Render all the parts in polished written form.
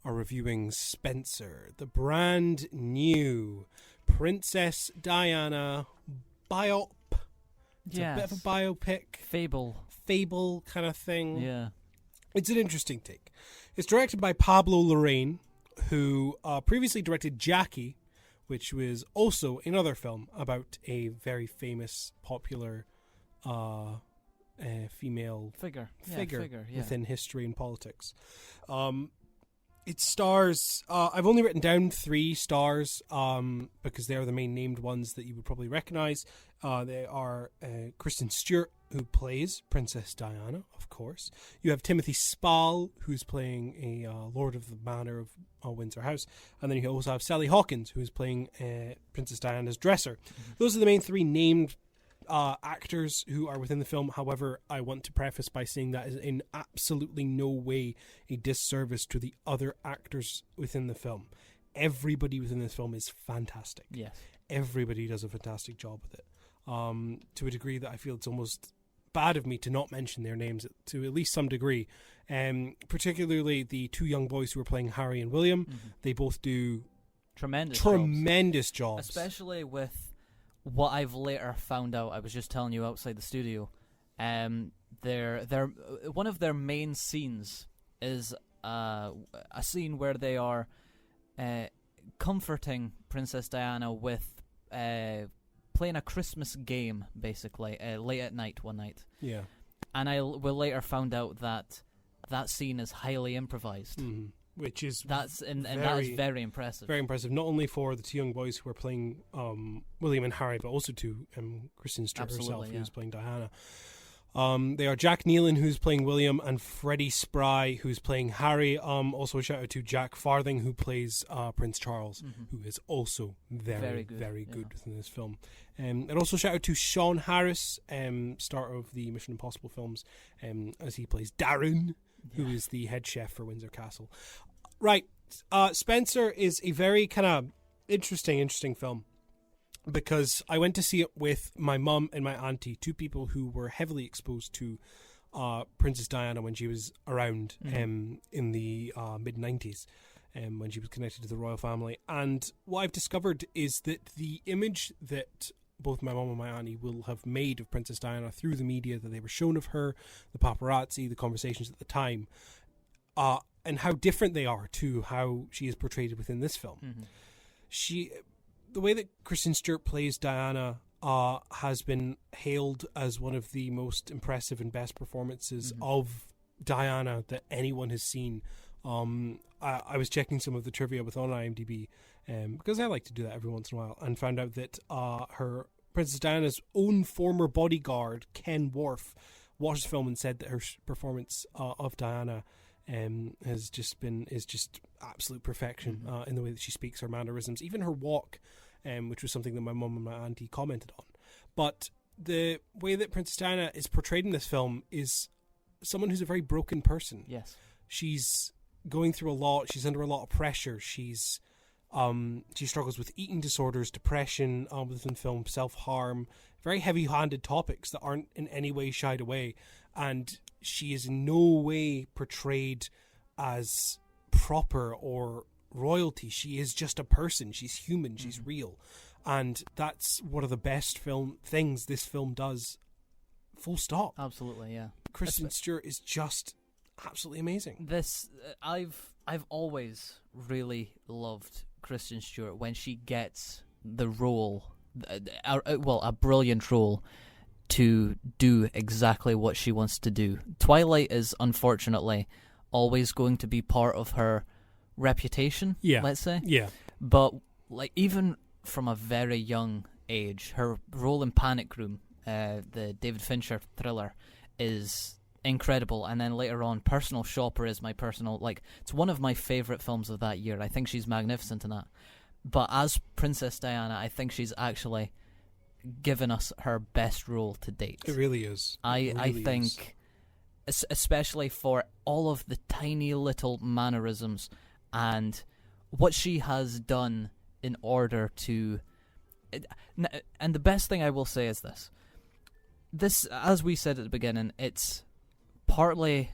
are reviewing Spencer, the brand new Princess Diana biop. It's a bit of a biopic. Fable kind of thing. Yeah. It's an interesting take. It's directed by Pablo Larraín, who previously directed Jackie, which was also another film about a very famous, popular female figure within history and politics. It stars... I've only written down 3 stars because they are the main named ones that you would probably recognise. They are Kristen Stewart, who plays Princess Diana, of course. You have Timothy Spall, who's playing a Lord of the Manor of Windsor House. And then you also have Sally Hawkins, who's playing Princess Diana's dresser. Mm-hmm. Those are the main 3 named actors who are within the film. However, I want to preface by saying that is in absolutely no way a disservice to the other actors within the film. Everybody within this film is fantastic. Yes. Everybody does a fantastic job with it. To a degree that I feel it's almost bad of me to not mention their names to at least some degree. Particularly the 2 young boys who are playing Harry and William. Mm-hmm. They both do tremendous jobs. Especially with what I've later found out, I was just telling you outside the studio, they're one of their main scenes is a scene where they are comforting Princess Diana with playing a Christmas game, basically, late at night one night. Yeah. And I will later found out that scene is highly improvised. Mm-hmm. Which is that is very impressive. Very impressive, not only for the 2 young boys who are playing William and Harry, but also to Kristen Stewart herself, who's playing Diana. They are Jack Neelan, who's playing William, and Freddie Spry, who's playing Harry. Also a shout out to Jack Farthing, who plays Prince Charles, who is also very good within this film. And also shout out to Sean Harris, star of the Mission Impossible films, as he plays Darren, who is the head chef for Windsor Castle. Right. Spencer is a very kind of interesting film because I went to see it with my mum and my auntie, 2 people who were heavily exposed to Princess Diana when she was around in the mid-90s, when she was connected to the royal family. And what I've discovered is that the image that both my mum and my auntie will have made of Princess Diana through the media that they were shown of her, the paparazzi, the conversations at the time, and how different they are to how she is portrayed within this film. Mm-hmm. The way that Kristen Stewart plays Diana has been hailed as one of the most impressive and best performances of Diana that anyone has seen. I was checking some of the trivia on IMDb because I like to do that every once in a while, and found out that her Princess Diana's own former bodyguard, Ken Worf, watched the film and said that her performance of Diana is just absolute perfection in the way that she speaks, her mannerisms, even her walk, which was something that my mum and my auntie commented on. But the way that Princess Diana is portrayed in this film is someone who's a very broken person. Yes. She's going through a lot. She's under a lot of pressure. She struggles with eating disorders, depression, within film, self-harm, very heavy-handed topics that aren't in any way shied away. And she is in no way portrayed as proper or royalty. She is just a person. She's human. She's real. And that's one of the best things this film does. Full stop. Absolutely, yeah. Kristen Stewart is just absolutely amazing. I've always really loved Kristen Stewart when she gets the role, a brilliant role, to do exactly what she wants to do. Twilight is unfortunately always going to be part of her reputation, let's say. Yeah. But like even from a very young age, her role in Panic Room, the David Fincher thriller, is incredible. And then later on, Personal Shopper is my personal, it's one of my favourite films of that year. I think she's magnificent in that. But as Princess Diana, I think she's actually given us her best role to date. It really is. I think, especially for all of the tiny little mannerisms and what she has done in order to... And the best thing I will say is this, as we said at the beginning, it's partly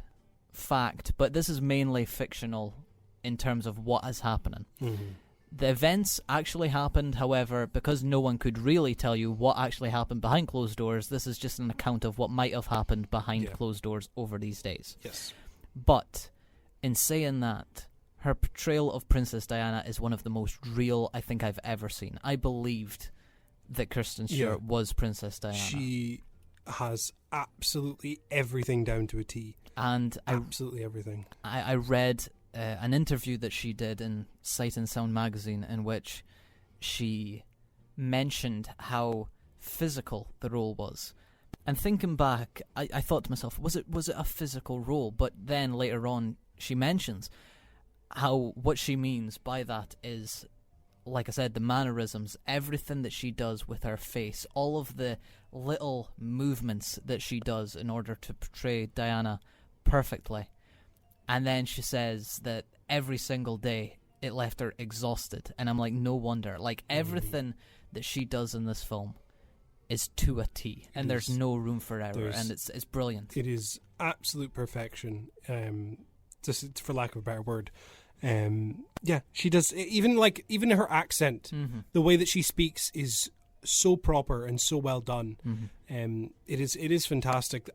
fact, but this is mainly fictional in terms of what is happening. Mm-hmm. The events actually happened, however, because no one could really tell you what actually happened behind closed doors. This is just an account of what might have happened behind closed doors over these days. Yes. But in saying that, her portrayal of Princess Diana is one of the most real I think I've ever seen. I believed that Kristen Stewart was Princess Diana. She has absolutely everything down to a T. And absolutely everything. I read an interview that she did in Sight and Sound magazine in which she mentioned how physical the role was. And thinking back, I thought to myself, was it a physical role? But then later on, she mentions how what she means by that is, like I said, the mannerisms, everything that she does with her face, all of the little movements that she does in order to portray Diana perfectly. And then she says that every single day it left her exhausted. And I'm like, no wonder. Like, everything that she does in this film is to a T. And there's no room for error. And it's brilliant. It is absolute perfection. Just for lack of a better word. She does. Even her accent, the way that she speaks is so proper and so well done. It is fantastic.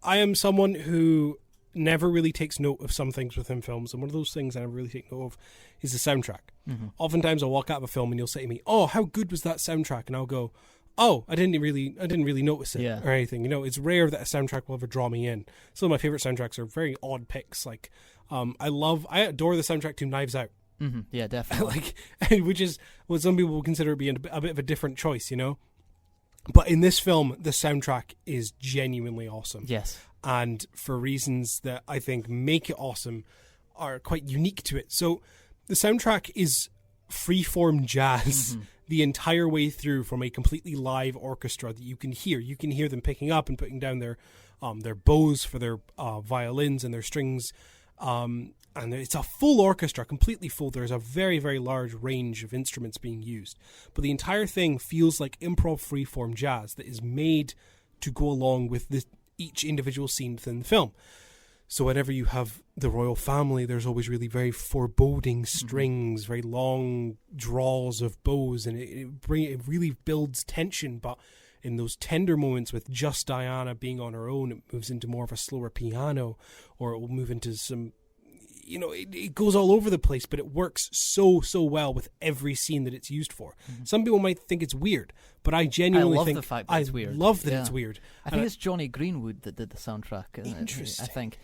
I am someone who never really takes note of some things within films, and one of those things I never really take note of is the soundtrack. Oftentimes I'll walk out of a film and you'll say to me, "Oh, how good was that soundtrack?" And I'll go, "Oh, I didn't really notice it or anything." You know, it's rare that a soundtrack will ever draw me in. Some of my favorite soundtracks are very odd picks. Like, I adore the soundtrack to Knives Out. Yeah, definitely. Which is what some people will consider being a bit of a different choice, you know. But in this film, the soundtrack is genuinely awesome. Yes. And for reasons that I think make it awesome, are quite unique to it. So the soundtrack is freeform jazz the entire way through, from a completely live orchestra that you can hear. You can hear them picking up and putting down their bows for their violins and their strings. And it's a full orchestra, completely full. There's a very, very large range of instruments being used. But the entire thing feels like improv freeform jazz that is made to go along with each individual scene within the film. So whenever you have the royal family, there's always really very foreboding strings, very long draws of bows, and it really builds tension. But in those tender moments with just Diana being on her own, it moves into more of a slower piano, or it will move into some, it goes all over the place, but it works so well with every scene that it's used for. Some people might think it's weird, but I genuinely love think the fact that it's weird. I love that it's weird. I think it's Johnny Greenwood that did the soundtrack. Interesting. I think.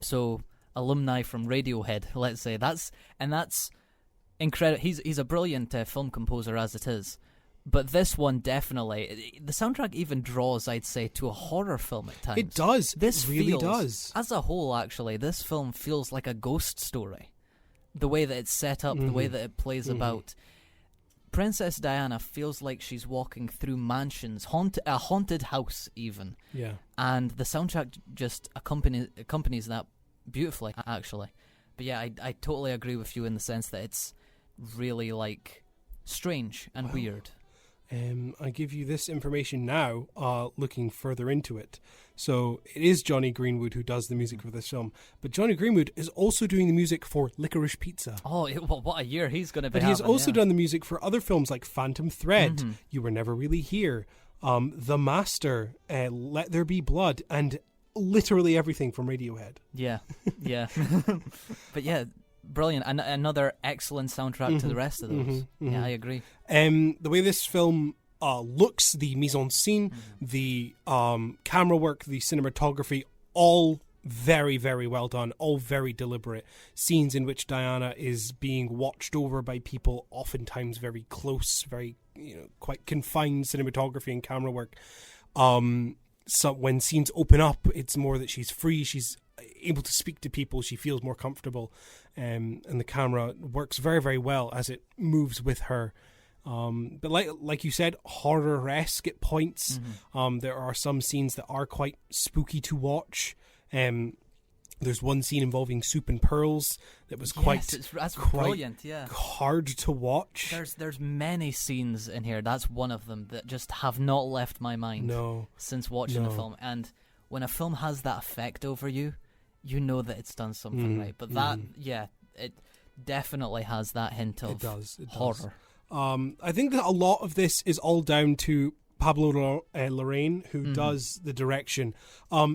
So alumni from Radiohead, let's say, that's incredible. He's a brilliant film composer as it is. But this one definitely, the soundtrack even draws, I'd say, to a horror film at times. It does. This it really feels, does. As a whole, actually, this film feels like a ghost story. The way that it's set up, the way that it plays about. Princess Diana feels like she's walking through mansions, a haunted house even. Yeah. And the soundtrack just accompanies that beautifully, actually. But yeah, I totally agree with you in the sense that it's really, strange and weird. I give you this information now, looking further into it. So it is Johnny Greenwood who does the music for this film, but Johnny Greenwood is also doing the music for Licorice Pizza. Oh, what a year he's going to be But he's also done the music for other films like Phantom Thread, You Were Never Really Here, The Master, Let There Be Blood, and literally everything from Radiohead. Yeah. But yeah, brilliant. And another excellent soundtrack to the rest of those. Yeah, I agree. The way this film looks, the mise-en-scene, the camera work, the cinematography, all very, very well done, all very deliberate. Scenes in which Diana is being watched over by people, oftentimes very close, very quite confined cinematography and camera work. So when scenes open up, it's more that she's free, she's able to speak to people, she feels more comfortable, and the camera works very, very well as it moves with her. But like you said, horror-esque at points. There are some scenes that are quite spooky to watch. There's one scene involving soup and pearls that was quite brilliant. Yeah, hard to watch. There's many scenes in here. That's one of them that just have not left my mind since watching the film. And when a film has that effect over you, you know that it's done something right. But it definitely has that hint of horror. I think that a lot of this is all down to Pablo Larraín, who does the direction,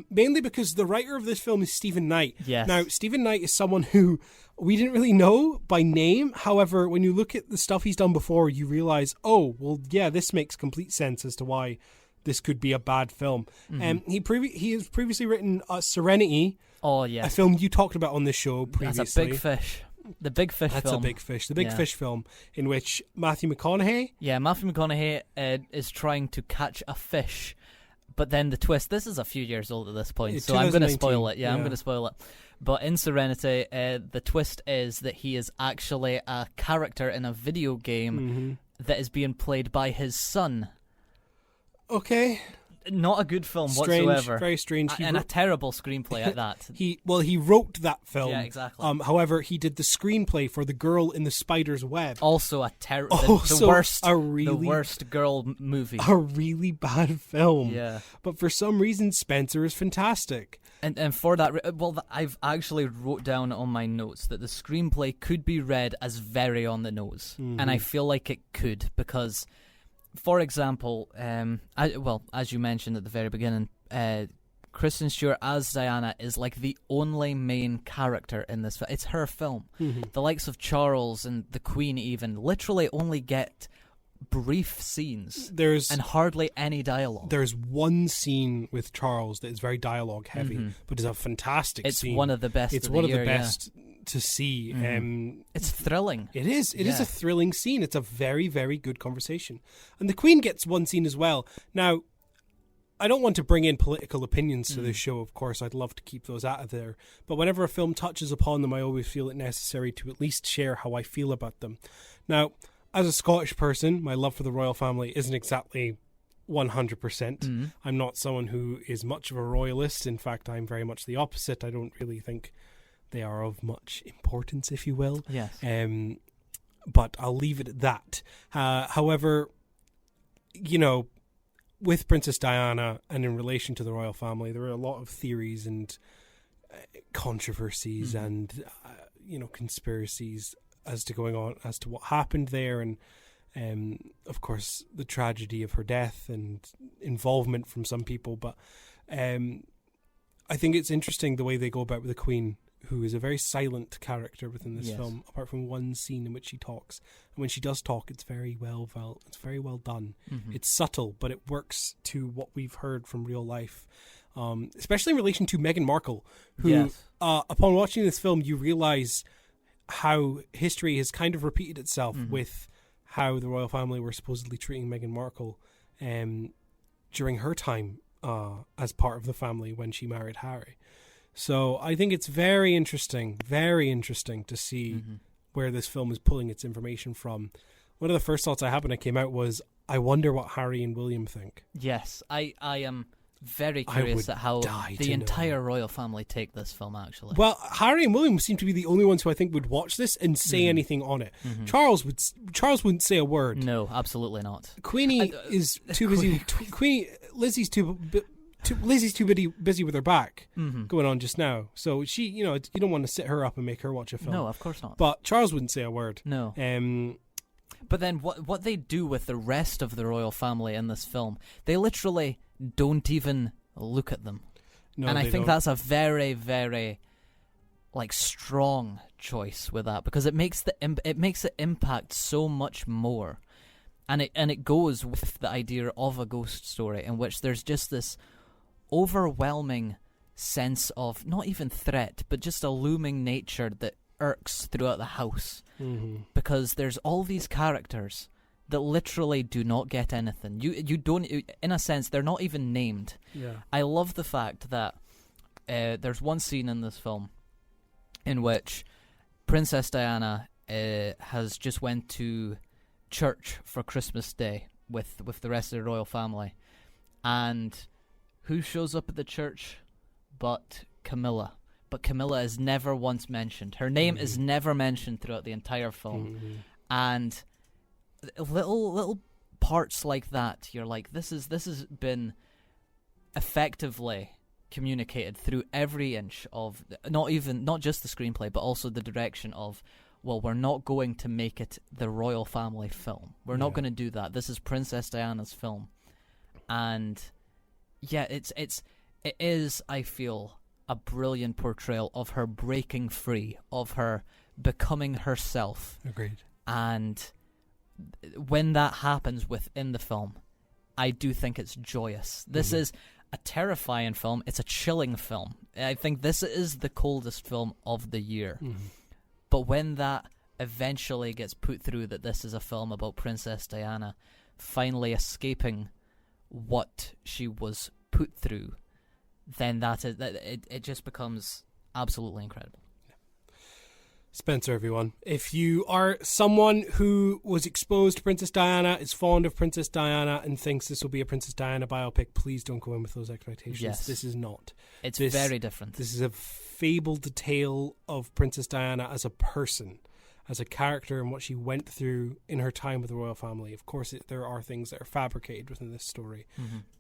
mainly because the writer of this film is Stephen Knight. Yes. Now, Stephen Knight is someone who we didn't really know by name. However, when you look at the stuff he's done before, you realize, oh, well, yeah, this makes complete sense as to why this could be a bad film. He has previously written Serenity. Oh, yes. A film you talked about on this show previously. That's a big fish. The Big Fish film. That's a Big Fish. The Big Fish film in which Matthew McConaughey... Yeah, Matthew McConaughey is trying to catch a fish, but then the twist... This is a few years old at this point, so I'm going to spoil it. Yeah, I'm going to spoil it. But in Serenity, the twist is that he is actually a character in a video game that is being played by his son. Okay. Not a good film strange, whatsoever. Very strange. And a terrible screenplay at that. He wrote that film. Yeah, exactly. However, he did the screenplay for The Girl in the Spider's Web. Also the worst girl movie. A really bad film. Yeah. But for some reason, Spencer is fantastic. And for that, I've actually wrote down on my notes that the screenplay could be read as very on the nose. And I feel like it could because... For example, as you mentioned at the very beginning, Kristen Stewart as Diana is like the only main character in this film. It's her film. The likes of Charles and the Queen even literally only get brief scenes and hardly any dialogue. There's one scene with Charles that is very dialogue heavy, but is a fantastic scene. It's one of the best. It's one of the best to see. It's thrilling. It is. It is a thrilling scene. It's a very, very good conversation. And the Queen gets one scene as well. Now, I don't want to bring in political opinions to this show, of course. I'd love to keep those out of there. But whenever a film touches upon them, I always feel it necessary to at least share how I feel about them. Now, as a Scottish person, my love for the royal family isn't exactly 100%. I'm not someone who is much of a royalist. In fact, I'm very much the opposite. I don't really think they are of much importance, if you will. Yes. But I'll leave it at that. However, you know, with Princess Diana and in relation to the royal family, there are a lot of theories and controversies and, conspiracies as to what happened there. And, of course, the tragedy of her death and involvement from some people. But I think it's interesting the way they go about with the Queen, who is a very silent character within this film, apart from one scene in which she talks. And when she does talk, it's very well done. It's subtle, but it works to what we've heard from real life, especially in relation to Meghan Markle, who, upon watching this film, you realise how history has kind of repeated itself with how the royal family were supposedly treating Meghan Markle during her time as part of the family when she married Harry. So I think it's very interesting to see where this film is pulling its information from. One of the first thoughts I had when it came out was, I wonder what Harry and William think. Yes, I am very curious at how the entire royal family take this film, actually. Well, Harry and William seem to be the only ones who I think would watch this and say anything on it. Charles wouldn't say a word. No, absolutely not. Queenie is too busy. Lizzie's too busy with her back going on just now. So she, you don't want to sit her up and make her watch a film. No, of course not. But Charles wouldn't say a word. No. But then what they do with the rest of the royal family in this film, they literally don't even look at them. No, and I think don't. that's a very, very strong choice with that, because it makes it impact so much more. And it goes with the idea of a ghost story in which there's just this overwhelming sense of not even threat, but just a looming nature that irks throughout the house, because there's all these characters that literally do not get anything. You don't, in a sense, they're not even named. Yeah. I love the fact that there's one scene in this film in which Princess Diana has just went to church for Christmas Day with the rest of the royal family, and who shows up at the church but Camilla? But Camilla is never once mentioned. Her name is never mentioned throughout the entire film. And little parts like that, you're like, this has been effectively communicated through every inch of not just the screenplay, but also the direction of, well, we're not going to make it the royal family film. We're not going to do that. This is Princess Diana's film. And yeah, it is, I feel, a brilliant portrayal of her breaking free, of her becoming herself. Agreed. And when that happens within the film, I do think it's joyous. This is a terrifying film. It's a chilling film. I think this is the coldest film of the year. But when that eventually gets put through that this is a film about Princess Diana finally escaping what she was put through, then it just becomes absolutely incredible. Spencer, everyone, if you are someone who was exposed to Princess Diana, is fond of Princess Diana, and thinks this will be a Princess Diana biopic, please don't go in with those expectations. Yes. This is not. It's very different. This is a fabled tale of Princess Diana as a person, as a character, and what she went through in her time with the royal family. Of course, there are things that are fabricated within this story,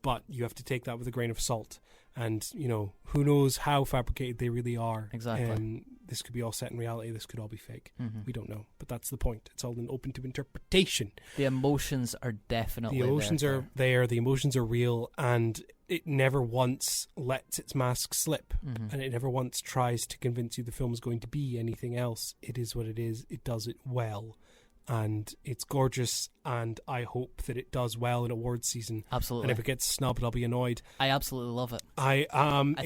but you have to take that with a grain of salt. And, who knows how fabricated they really are. Exactly. This could be all set in reality. This could all be fake. We don't know. But that's the point. It's all open to interpretation. The emotions are definitely there. The emotions are there. The emotions are real. And it never once lets its mask slip. And it never once tries to convince you the film is going to be anything else. It is what it is. It does it well. And it's gorgeous, and I hope that it does well in awards season. Absolutely. And if it gets snubbed, I'll be annoyed. I absolutely love it. I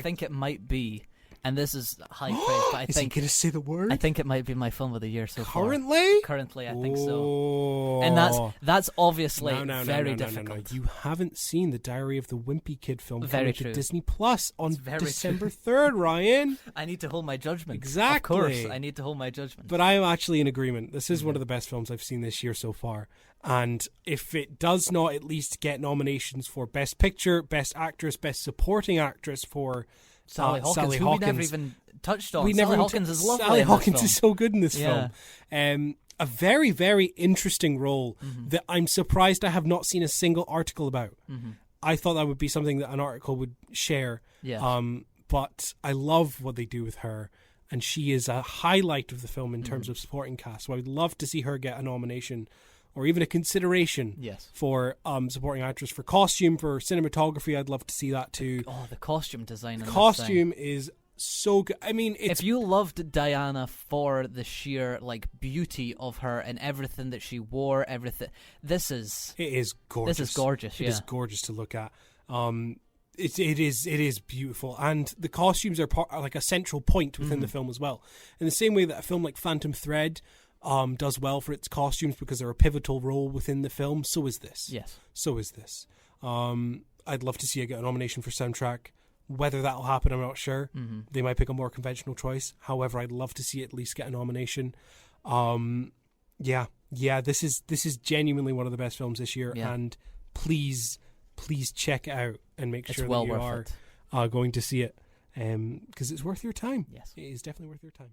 think it might be, and this is high praise, but I is think... he going to say the word? I think it might be my film of the year so far. Currently, I think so. And that's obviously very difficult. No. You haven't seen the Diary of the Wimpy Kid film coming to Disney Plus on December 3rd, Ryan. I need to hold my judgment. Exactly. Of course, I need to hold my judgment. But I am actually in agreement. This is one of the best films I've seen this year so far. And if it does not at least get nominations for Best Picture, Best Actress, Best Supporting Actress for... Sally Hawkins, who we never even touched on. Sally Hawkins is lovely. Sally Hawkins is so good in this film. A very, very interesting role that I'm surprised I have not seen a single article about. I thought that would be something that an article would share. But I love what they do with her, and she is a highlight of the film in terms of supporting cast. So I would love to see her get a nomination or even a consideration for supporting actress, for costume, for cinematography. I'd love to see that too. The costume design. The costume is so good. I mean, if you loved Diana for the sheer beauty of her and everything that she wore, everything, it is gorgeous. This is gorgeous. It is gorgeous to look at. It is beautiful, and the costumes are like a central point within the film as well. In the same way that a film like Phantom Thread does well for its costumes because they're a pivotal role within the film, so is this. Yes. So is this. I'd love to see it get a nomination for soundtrack. Whether that'll happen, I'm not sure. They might pick a more conventional choice. However, I'd love to see it at least get a nomination. This is genuinely one of the best films this year, and please check it out and make sure that you are going to see it, because it's worth your time. Yes. It is definitely worth your time.